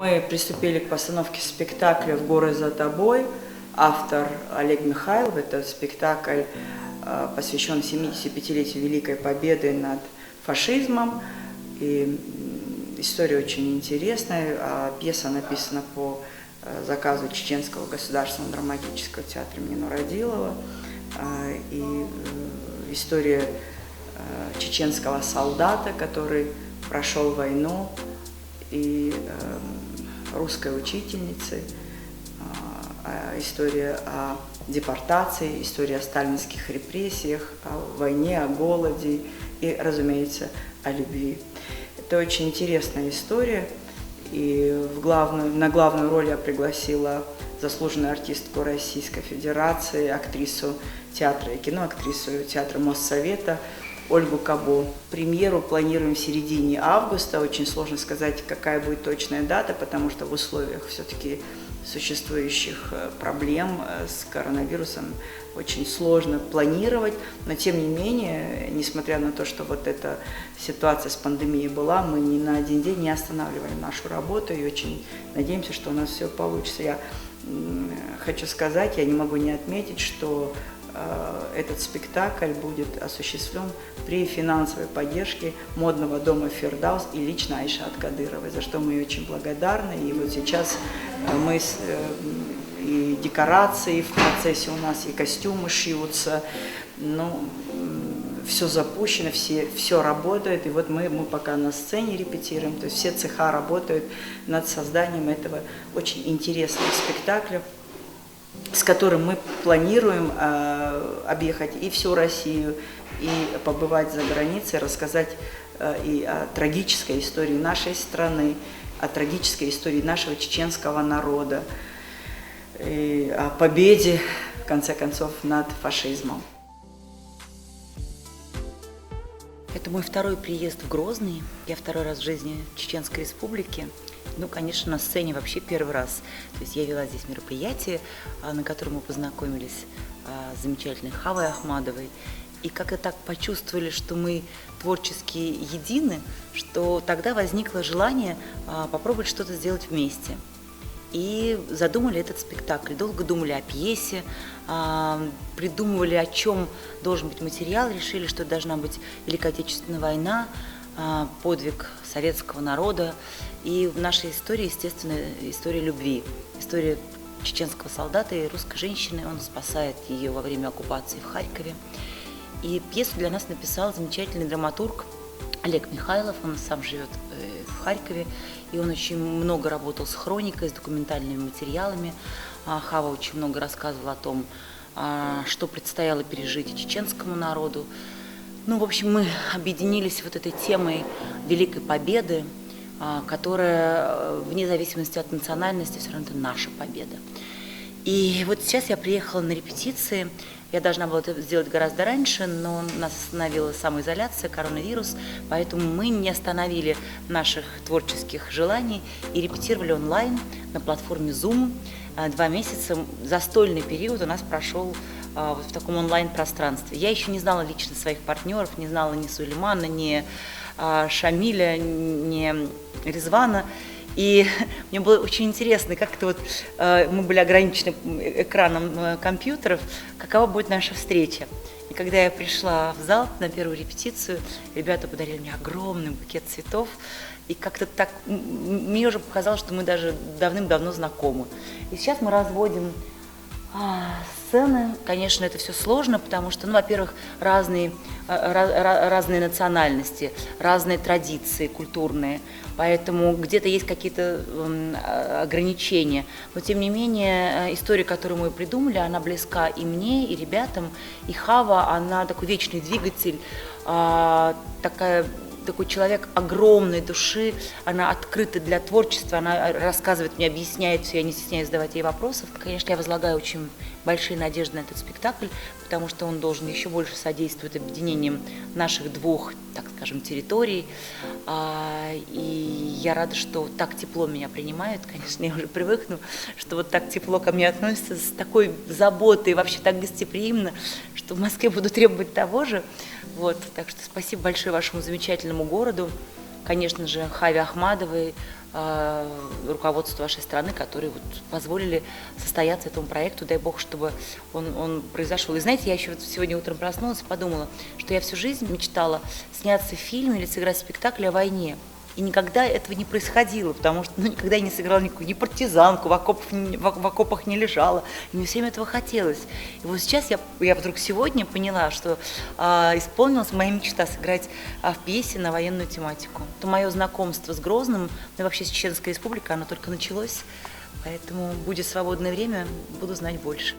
Мы приступили к постановке спектакля «В горы за тобой». Автор Олег Михайлов. Это спектакль посвящен 75-летию Великой Победы над фашизмом. И история очень интересная. Пьеса написана по заказу Чеченского государственного драматического театра имени Нуродилова. И история чеченского солдата, который прошел войну, и русской учительницы, история о депортации, история о сталинских репрессиях, о войне, о голоде и, разумеется, о любви. Это очень интересная история, и на главную роль я пригласила заслуженную артистку Российской Федерации, актрису театра и кино, актрису театра Моссовета Ольгу Кабо. Премьеру планируем в середине августа. Очень сложно сказать, какая будет точная дата, потому что в условиях все-таки существующих проблем с коронавирусом очень сложно планировать. Но тем не менее, несмотря на то, что вот эта ситуация с пандемией была, мы ни на один день не останавливали нашу работу и очень надеемся, что у нас все получится. Я хочу сказать, я не могу не отметить, что этот спектакль будет осуществлен при финансовой поддержке модного дома «Фирдаус» и лично Айшат Кадыровой, за что мы ей очень благодарны. И вот сейчас мы и декорации в процессе у нас, и костюмы шьются, все запущено, все работает. И вот мы пока на сцене репетируем, то есть все цеха работают над созданием этого очень интересного спектакля, с которым мы планируем объехать и всю Россию, и побывать за границей, рассказать и о трагической истории нашей страны, о трагической истории нашего чеченского народа, и о победе, в конце концов, над фашизмом. Это мой второй приезд в Грозный. Я второй раз в жизни в Чеченской Республике. Конечно, на сцене вообще первый раз. То есть я вела здесь мероприятие, на котором мы познакомились с замечательной Хавой Ахмадовой. И как-то так почувствовали, что мы творчески едины, что тогда возникло желание попробовать что-то сделать вместе. И задумали этот спектакль. Долго думали о пьесе, придумывали, о чем должен быть материал, решили, что должна быть Великая Отечественная война, подвиг советского народа. И в нашей истории, естественно, история любви, история чеченского солдата и русской женщины. Он спасает ее во время оккупации в Харькове. И пьесу для нас написал замечательный драматург Олег Михайлов. Он сам живет в Харькове, и он очень много работал с хроникой, с документальными материалами. Хава очень много рассказывала о том, что предстояло пережить чеченскому народу. В общем, мы объединились вот этой темой Великой Победы, которая, вне зависимости от национальности, все равно это наша победа. И вот сейчас я приехала на репетиции. Я должна была это сделать гораздо раньше, но нас остановила самоизоляция, коронавирус, поэтому мы не остановили наших творческих желаний и репетировали онлайн на платформе Zoom. 2 месяца, застольный период у нас прошел вот в таком онлайн-пространстве. Я еще не знала лично своих партнеров, не знала ни Сулеймана, ни Шамиля, ни Резвана. И мне было очень интересно, как-то вот мы были ограничены экраном компьютеров, какова будет наша встреча. И когда я пришла в зал на первую репетицию, ребята подарили мне огромный букет цветов. И как-то так, мне уже показалось, что мы даже давным-давно знакомы. И сейчас мы разводим сцены. Конечно, это все сложно, потому что, во-первых, разные национальности, разные традиции культурные, поэтому где-то есть какие-то ограничения. Но, тем не менее, история, которую мы придумали, она близка и мне, и ребятам. И Хава, она такой вечный двигатель, такой человек огромной души, она открыта для творчества, она рассказывает мне, объясняет все, я не стесняюсь задавать ей вопросов. Конечно, я возлагаю очень большие надежды на этот спектакль, потому что он должен еще больше содействовать объединением наших двух, так скажем, территорий. И я рада, что так тепло меня принимают. Конечно, я уже привыкну, что вот так тепло ко мне относятся, с такой заботой, вообще так гостеприимно, что в Москве буду требовать того же. Так что спасибо большое вашему замечательному городу, конечно же, Хаве Ахмадовой, руководству вашей страны, которые вот позволили состояться этому проекту. Дай бог, чтобы он произошел. И знаете, я еще вот сегодня утром проснулась и подумала, что я всю жизнь мечтала сняться в фильме или сыграть спектакль о войне. И никогда этого не происходило, потому что никогда я не сыграла никакую ни партизанку, в окопах не лежала. И мне все время этого хотелось. И вот сейчас я вдруг сегодня поняла, что исполнилась моя мечта сыграть в пьесе на военную тематику. То мое знакомство с Грозным, ну и вообще с Чеченской Республикой, оно только началось. Поэтому, будет свободное время, буду знать больше.